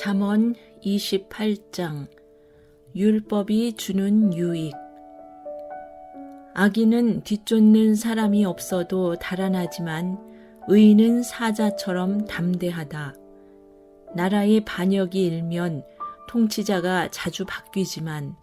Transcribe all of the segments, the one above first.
잠언 28장 율법이 주는 유익. 악인은 뒤쫓는 사람이 없어도 달아나지만 의인은 사자처럼 담대하다. 나라의 반역이 일면 통치자가 자주 바뀌지만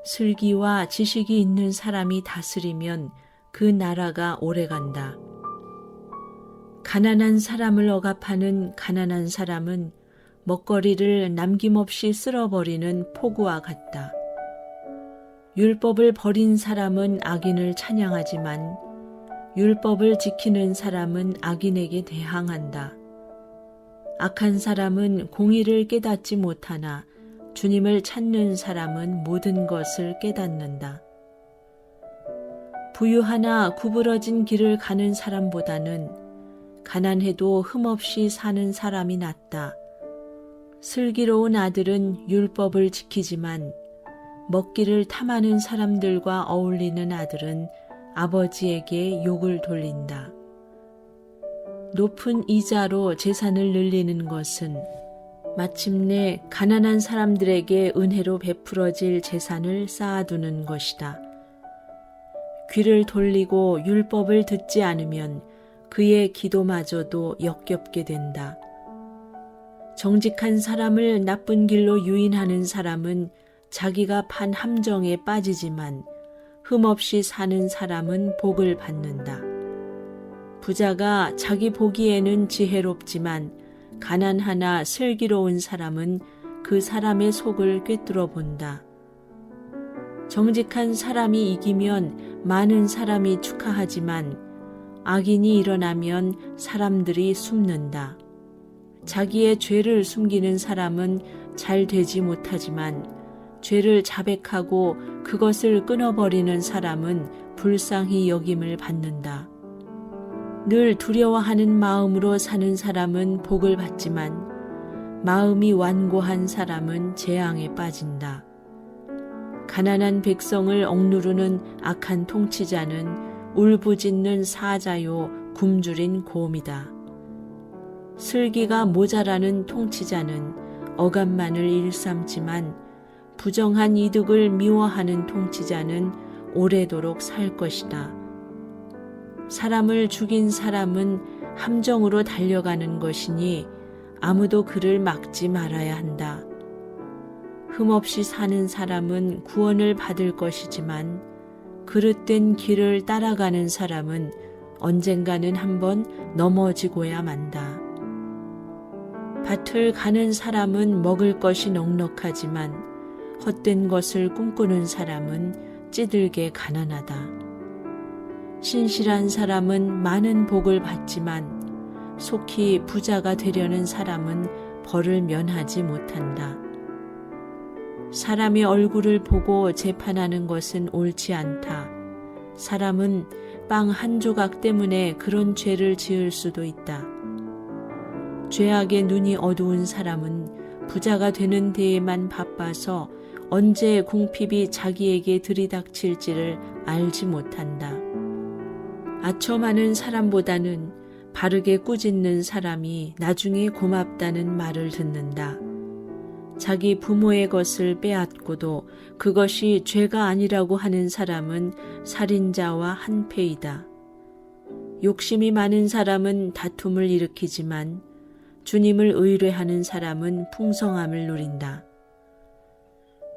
슬기와 지식이 있는 사람이 다스리면 그 나라가 오래간다. 가난한 사람을 억압하는 가난한 사람은 먹거리를 남김없이 쓸어버리는 폭우와 같다. 율법을 버린 사람은 악인을 찬양하지만 율법을 지키는 사람은 악인에게 대항한다. 악한 사람은 공의를 깨닫지 못하나 주님을 찾는 사람은 모든 것을 깨닫는다. 부유하나 구부러진 길을 가는 사람보다는 가난해도 흠없이 사는 사람이 낫다. 슬기로운 아들은 율법을 지키지만 먹기를 탐하는 사람들과 어울리는 아들은 아버지에게 욕을 돌린다. 높은 이자로 재산을 늘리는 것은 마침내 가난한 사람들에게 은혜로 베풀어질 재산을 쌓아두는 것이다. 귀를 돌리고 율법을 듣지 않으면 그의 기도마저도 역겹게 된다. 정직한 사람을 나쁜 길로 유인하는 사람은 자기가 판 함정에 빠지지만 흠없이 사는 사람은 복을 받는다. 부자가 자기 보기에는 지혜롭지만 가난하나 슬기로운 사람은 그 사람의 속을 꿰뚫어 본다. 정직한 사람이 이기면 많은 사람이 축하하지만 악인이 일어나면 사람들이 숨는다. 자기의 죄를 숨기는 사람은 잘 되지 못하지만 죄를 자백하고 그것을 끊어버리는 사람은 불쌍히 여김을 받는다. 늘 두려워하는 마음으로 사는 사람은 복을 받지만 마음이 완고한 사람은 재앙에 빠진다. 가난한 백성을 억누르는 악한 통치자는 울부짖는 사자요 굶주린 곰이다. 슬기가 모자라는 통치자는 억압만을 일삼지만 부정한 이득을 미워하는 통치자는 오래도록 살 것이다. 사람을 죽인 사람은 함정으로 달려가는 것이니 아무도 그를 막지 말아야 한다. 흠없이 사는 사람은 구원을 받을 것이지만 그릇된 길을 따라가는 사람은 언젠가는 한번 넘어지고야 만다. 밭을 가는 사람은 먹을 것이 넉넉하지만 헛된 것을 꿈꾸는 사람은 찌들게 가난하다. 신실한 사람은 많은 복을 받지만 속히 부자가 되려는 사람은 벌을 면하지 못한다. 사람의 얼굴을 보고 재판하는 것은 옳지 않다. 사람은 빵 한 조각 때문에 그런 죄를 지을 수도 있다. 죄악의 눈이 어두운 사람은 부자가 되는 데에만 바빠서 언제 궁핍이 자기에게 들이닥칠지를 알지 못한다. 아첨하는 사람보다는 바르게 꾸짖는 사람이 나중에 고맙다는 말을 듣는다. 자기 부모의 것을 빼앗고도 그것이 죄가 아니라고 하는 사람은 살인자와 한패이다. 욕심이 많은 사람은 다툼을 일으키지만 주님을 의뢰하는 사람은 풍성함을 누린다.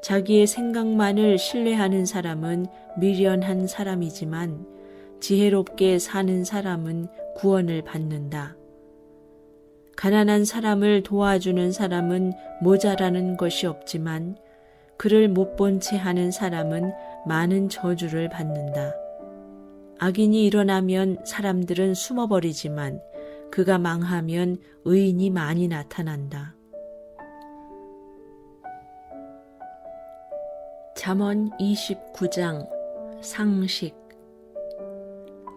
자기의 생각만을 신뢰하는 사람은 미련한 사람이지만 지혜롭게 사는 사람은 구원을 받는다. 가난한 사람을 도와주는 사람은 모자라는 것이 없지만 그를 못 본 채 하는 사람은 많은 저주를 받는다. 악인이 일어나면 사람들은 숨어버리지만 그가 망하면 의인이 많이 나타난다. 잠언 29장 상식.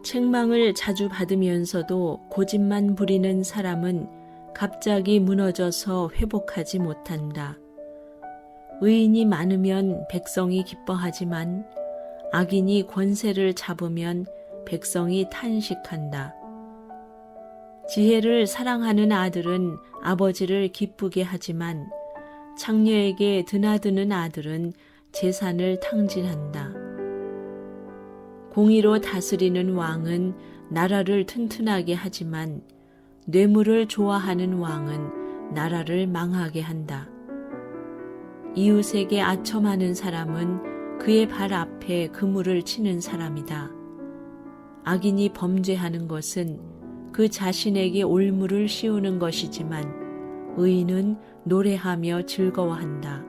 책망을 자주 받으면서도 고집만 부리는 사람은 갑자기 무너져서 회복하지 못한다. 의인이 많으면 백성이 기뻐하지만 악인이 권세를 잡으면 백성이 탄식한다. 지혜를 사랑하는 아들은 아버지를 기쁘게 하지만 창녀에게 드나드는 아들은 재산을 탕진한다. 공의로 다스리는 왕은 나라를 튼튼하게 하지만 뇌물을 좋아하는 왕은 나라를 망하게 한다. 이웃에게 아첨하는 사람은 그의 발 앞에 그물을 치는 사람이다. 악인이 범죄하는 것은 그 자신에게 올무를 씌우는 것이지만 의인은 노래하며 즐거워한다.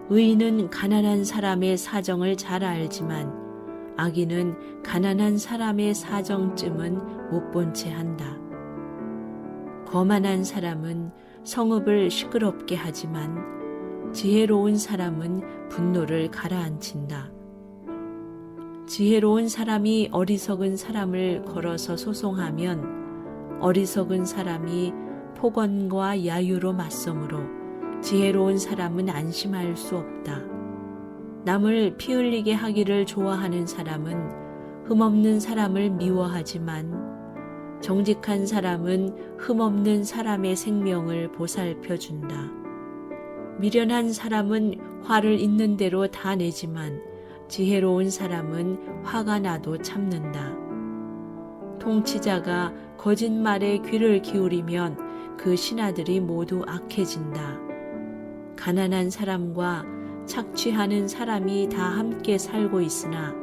의인은 가난한 사람의 사정을 잘 알지만 악인은 가난한 사람의 사정쯤은 못 본 채 한다. 거만한 사람은 성읍을 시끄럽게 하지만 지혜로운 사람은 분노를 가라앉힌다. 지혜로운 사람이 어리석은 사람을 걸어서 소송하면 어리석은 사람이 폭언과 야유로 맞서므로 지혜로운 사람은 안심할 수 없다. 남을 피 흘리게 하기를 좋아하는 사람은 흠없는 사람을 미워하지만 정직한 사람은 흠없는 사람의 생명을 보살펴준다. 미련한 사람은 화를 있는 대로 다 내지만 지혜로운 사람은 화가 나도 참는다. 통치자가 거짓말에 귀를 기울이면 그 신하들이 모두 악해진다. 가난한 사람과 착취하는 사람이 다 함께 살고 있으나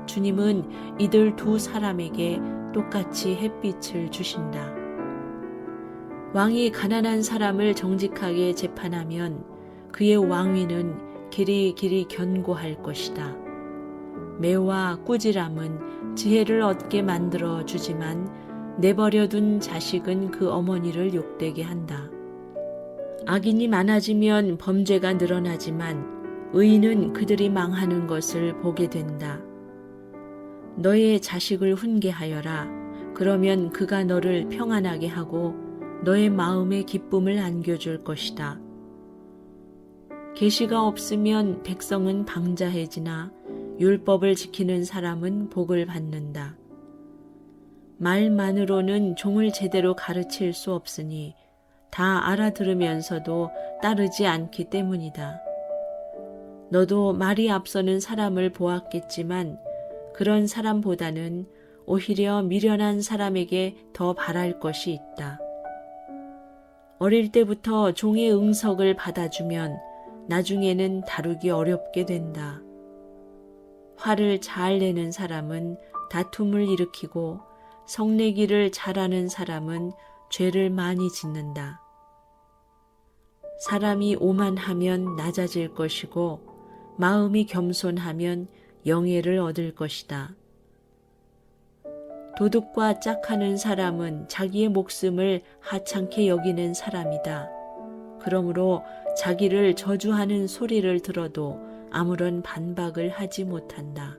주님은 이들 두 사람에게 똑같이 햇빛을 주신다. 왕이 가난한 사람을 정직하게 재판하면 그의 왕위는 길이 견고할 것이다. 매와 꾸지람은 지혜를 얻게 만들어 주지만 내버려둔 자식은 그 어머니를 욕되게 한다. 악인이 많아지면 범죄가 늘어나지만 의인은 그들이 망하는 것을 보게 된다. 너의 자식을 훈계하여라. 그러면 그가 너를 평안하게 하고 너의 마음에 기쁨을 안겨줄 것이다. 계시가 없으면 백성은 방자해지나 율법을 지키는 사람은 복을 받는다. 말만으로는 종을 제대로 가르칠 수 없으니 다 알아들으면서도 따르지 않기 때문이다. 너도 말이 앞서는 사람을 보았겠지만 그런 사람보다는 오히려 미련한 사람에게 더 바랄 것이 있다. 어릴 때부터 종의 응석을 받아주면 나중에는 다루기 어렵게 된다. 화를 잘 내는 사람은 다툼을 일으키고 성내기를 잘하는 사람은 죄를 많이 짓는다. 사람이 오만하면 낮아질 것이고 마음이 겸손하면 영예를 얻을 것이다. 도둑과 짝하는 사람은 자기의 목숨을 하찮게 여기는 사람이다. 그러므로 자기를 저주하는 소리를 들어도 아무런 반박을 하지 못한다.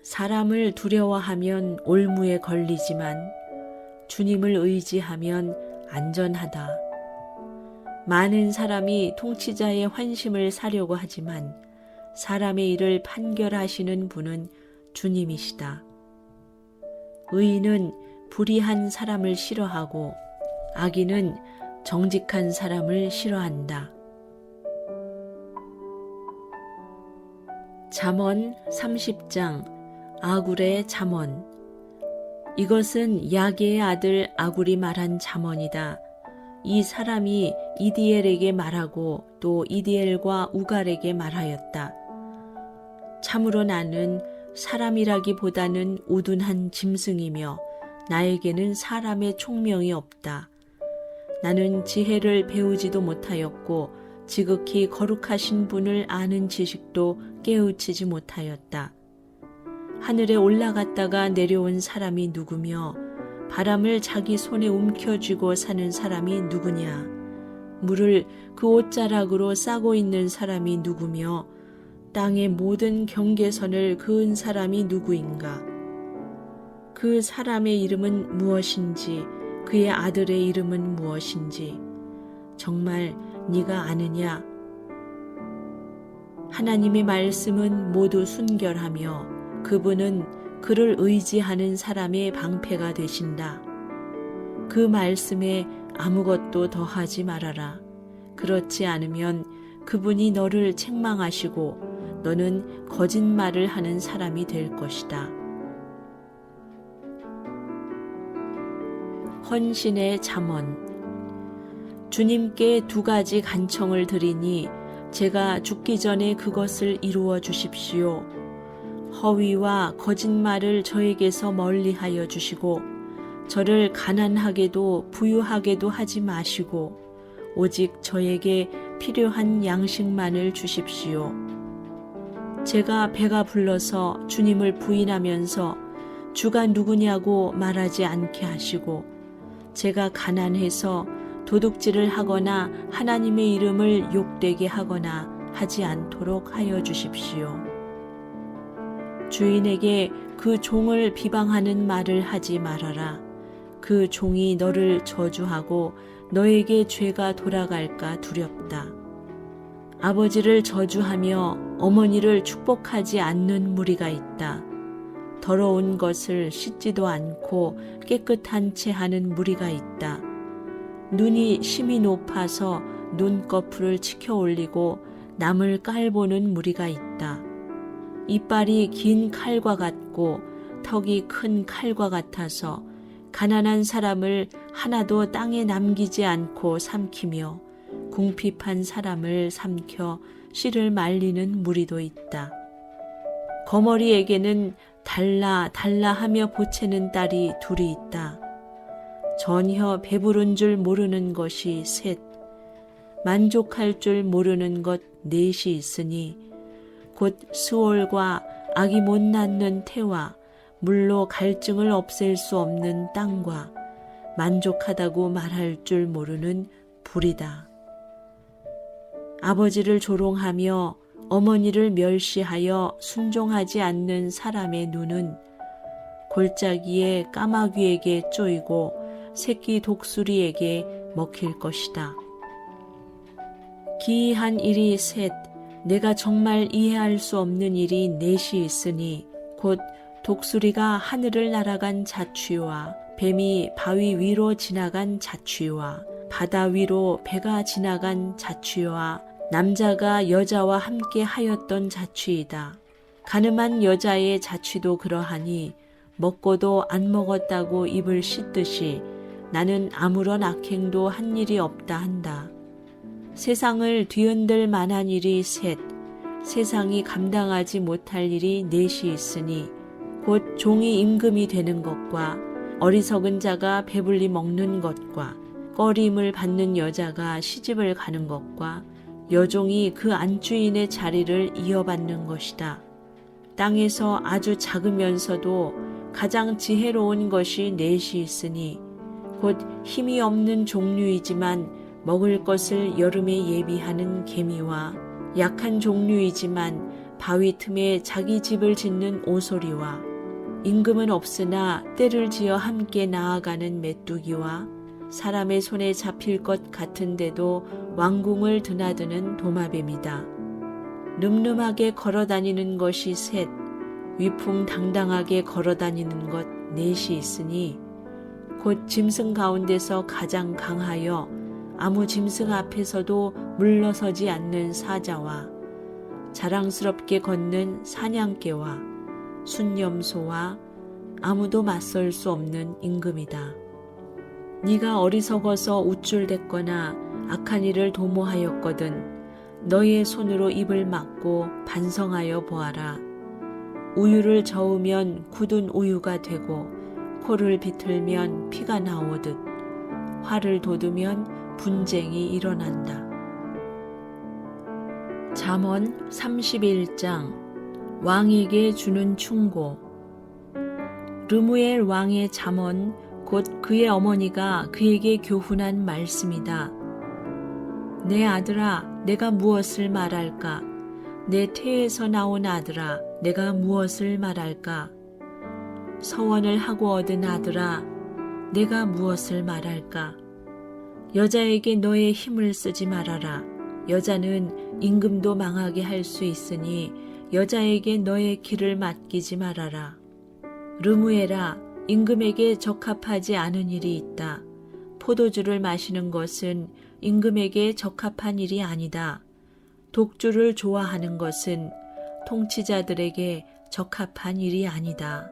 사람을 두려워하면 올무에 걸리지만 주님을 의지하면 안전하다. 많은 사람이 통치자의 환심을 사려고 하지만 사람의 일을 판결하시는 분은 주님이시다. 의인은 불의한 사람을 싫어하고 악인은 정직한 사람을 싫어한다. 잠언 30장 아굴의 잠언. 이것은 야게의 아들 아굴이 말한 잠언이다. 이 사람이 이디엘에게 말하고 또 이디엘과 우갈에게 말하였다. 참으로 나는 사람이라기보다는 우둔한 짐승이며 나에게는 사람의 총명이 없다. 나는 지혜를 배우지도 못하였고 지극히 거룩하신 분을 아는 지식도 깨우치지 못하였다. 하늘에 올라갔다가 내려온 사람이 누구며 바람을 자기 손에 움켜쥐고 사는 사람이 누구냐? 물을 그 옷자락으로 싸고 있는 사람이 누구며 땅의 모든 경계선을 그은 사람이 누구인가? 그 사람의 이름은 무엇인지 그의 아들의 이름은 무엇인지 정말 네가 아느냐? 하나님의 말씀은 모두 순결하며 그분은 그를 의지하는 사람의 방패가 되신다. 그 말씀에 아무것도 더하지 말아라. 그렇지 않으면 그분이 너를 책망하시고 너는 거짓말을 하는 사람이 될 것이다. 헌신의 잠언. 주님께 2가지 간청을 드리니 제가 죽기 전에 그것을 이루어 주십시오. 허위와 거짓말을 저에게서 멀리하여 주시고 저를 가난하게도 부유하게도 하지 마시고 오직 저에게 필요한 양식만을 주십시오. 제가 배가 불러서 주님을 부인하면서 주가 누구냐고 말하지 않게 하시고 제가 가난해서 도둑질을 하거나 하나님의 이름을 욕되게 하거나 하지 않도록 하여 주십시오. 주인에게 그 종을 비방하는 말을 하지 말아라. 그 종이 너를 저주하고 너에게 죄가 돌아갈까 두렵다. 아버지를 저주하며 어머니를 축복하지 않는 무리가 있다. 더러운 것을 씻지도 않고 깨끗한 채 하는 무리가 있다. 눈이 심히 높아서 눈꺼풀을 치켜 올리고 남을 깔보는 무리가 있다. 이빨이 긴 칼과 같고 턱이 큰 칼과 같아서 가난한 사람을 하나도 땅에 남기지 않고 삼키며 궁핍한 사람을 삼켜 씨를 말리는 무리도 있다. 거머리에게는 달라 달라 하며 보채는 딸이 2이 있다. 전혀 배부른 줄 모르는 것이 3, 만족할 줄 모르는 것 4이 있으니 곧 수월과 아기 못 낳는 태와 물로 갈증을 없앨 수 없는 땅과 만족하다고 말할 줄 모르는 불이다. 아버지를 조롱하며 어머니를 멸시하여 순종하지 않는 사람의 눈은 골짜기에 까마귀에게 쪼이고 새끼 독수리에게 먹힐 것이다. 기이한 일이 3, 내가 정말 이해할 수 없는 일이 4이 있으니 곧 독수리가 하늘을 날아간 자취와 뱀이 바위 위로 지나간 자취와 바다 위로 배가 지나간 자취와 남자가 여자와 함께 하였던 자취이다. 가늠한 여자의 자취도 그러하니 먹고도 안 먹었다고 입을 씻듯이 나는 아무런 악행도 한 일이 없다 한다. 세상을 뒤흔들 만한 일이 3, 세상이 감당하지 못할 일이 4이 있으니 곧 종이 임금이 되는 것과 어리석은 자가 배불리 먹는 것과 꺼림을 받는 여자가 시집을 가는 것과 여종이 그 안주인의 자리를 이어받는 것이다. 땅에서 아주 작으면서도 가장 지혜로운 것이 4이 있으니 곧 힘이 없는 종류이지만 먹을 것을 여름에 예비하는 개미와 약한 종류이지만 바위 틈에 자기 집을 짓는 오소리와 임금은 없으나 때를 지어 함께 나아가는 메뚜기와 사람의 손에 잡힐 것 같은데도 왕궁을 드나드는 도마뱀이다. 늠름하게 걸어다니는 것이 3, 위풍당당하게 걸어다니는 것 4이 있으니 곧 짐승 가운데서 가장 강하여 아무 짐승 앞에서도 물러서지 않는 사자와 자랑스럽게 걷는 사냥개와 순념소와 아무도 맞설 수 없는 임금이다. 네가 어리석어서 우쭐댔거나 악한 일을 도모하였거든 너의 손으로 입을 막고 반성하여 보아라. 우유를 저으면 굳은 우유가 되고 코를 비틀면 피가 나오듯 화를 돋우면 분쟁이 일어난다. 잠언 31장 왕에게 주는 충고. 르무엘 왕의 잠언 곧 그의 어머니가 그에게 교훈한 말씀이다. 내 아들아, 내가 무엇을 말할까? 내 태에서 나온 아들아, 내가 무엇을 말할까? 서원을 하고 얻은 아들아, 내가 무엇을 말할까? 여자에게 너의 힘을 쓰지 말아라. 여자는 임금도 망하게 할 수 있으니 여자에게 너의 길을 맡기지 말아라. 르무엘아, 임금에게 적합하지 않은 일이 있다. 포도주를 마시는 것은 임금에게 적합한 일이 아니다. 독주를 좋아하는 것은 통치자들에게 적합한 일이 아니다.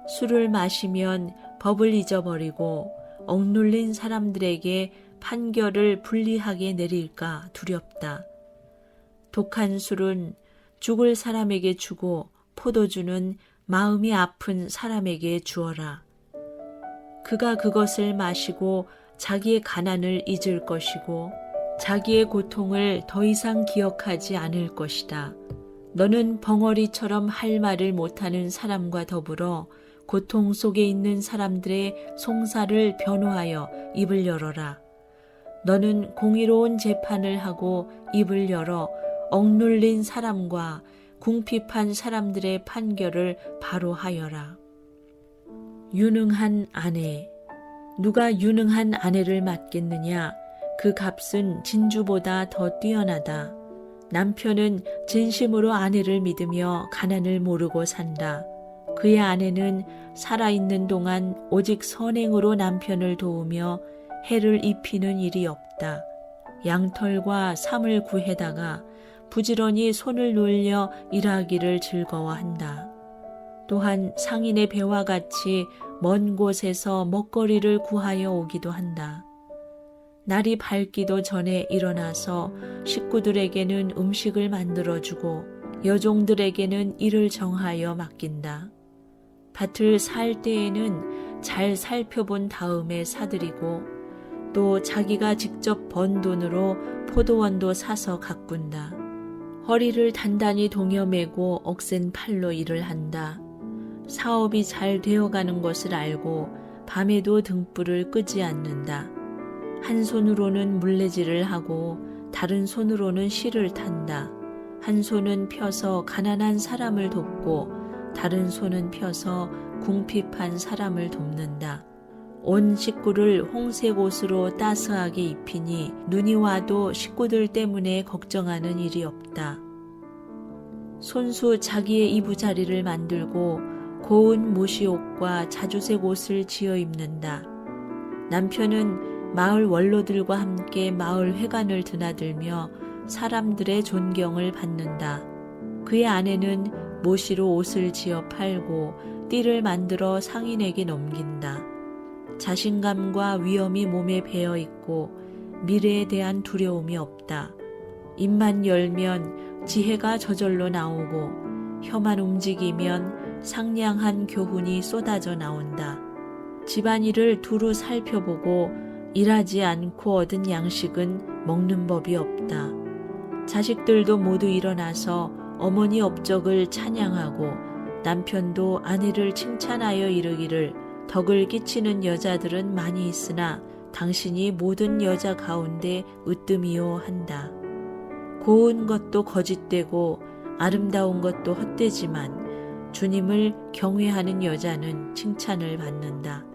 술을 마시면 법을 잊어버리고 억눌린 사람들에게 판결을 불리하게 내릴까 두렵다. 독한 술은 죽을 사람에게 주고 포도주는 마음이 아픈 사람에게 주어라. 그가 그것을 마시고 자기의 가난을 잊을 것이고 자기의 고통을 더 이상 기억하지 않을 것이다. 너는 벙어리처럼 할 말을 못하는 사람과 더불어 고통 속에 있는 사람들의 송사를 변호하여 입을 열어라. 너는 공의로운 재판을 하고 입을 열어 억눌린 사람과 궁핍한 사람들의 판결을 바로 하여라. 유능한 아내. 누가 유능한 아내를 맡겠느냐? 그 값은 진주보다 더 뛰어나다. 남편은 진심으로 아내를 믿으며 가난을 모르고 산다. 그의 아내는 살아있는 동안 오직 선행으로 남편을 도우며 해를 입히는 일이 없다. 양털과 삼을 구해다가 부지런히 손을 놀려 일하기를 즐거워한다. 또한 상인의 배와 같이 먼 곳에서 먹거리를 구하여 오기도 한다. 날이 밝기도 전에 일어나서 식구들에게는 음식을 만들어주고 여종들에게는 일을 정하여 맡긴다. 밭을 살 때에는 잘 살펴본 다음에 사들이고 또 자기가 직접 번 돈으로 포도원도 사서 가꾼다. 허리를 단단히 동여매고 억센 팔로 일을 한다. 사업이 잘 되어가는 것을 알고 밤에도 등불을 끄지 않는다. 한 손으로는 물레질을 하고 다른 손으로는 실을 탄다. 한 손은 펴서 가난한 사람을 돕고 다른 손은 펴서 궁핍한 사람을 돕는다. 온 식구를 홍색 옷으로 따스하게 입히니 눈이 와도 식구들 때문에 걱정하는 일이 없다. 손수 자기의 이부자리를 만들고 고운 모시옷과 자주색 옷을 지어 입는다. 남편은 마을 원로들과 함께 마을 회관을 드나들며 사람들의 존경을 받는다. 그의 아내는 모시로 옷을 지어 팔고 띠를 만들어 상인에게 넘긴다. 자신감과 위엄이 몸에 배어 있고 미래에 대한 두려움이 없다. 입만 열면 지혜가 저절로 나오고 혀만 움직이면 상냥한 교훈이 쏟아져 나온다. 집안일을 두루 살펴보고 일하지 않고 얻은 양식은 먹는 법이 없다. 자식들도 모두 일어나서 어머니 업적을 찬양하고 남편도 아내를 칭찬하여 이르기를 덕을 끼치는 여자들은 많이 있으나 당신이 모든 여자 가운데 으뜸이요 한다. 고운 것도 거짓되고 아름다운 것도 헛되지만 주님을 경외하는 여자는 칭찬을 받는다.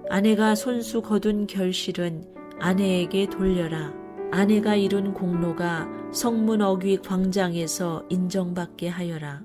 아내가 손수 거둔 결실은 아내에게 돌려라. 아내가 이룬 공로가 성문 어귀 광장에서 인정받게 하여라.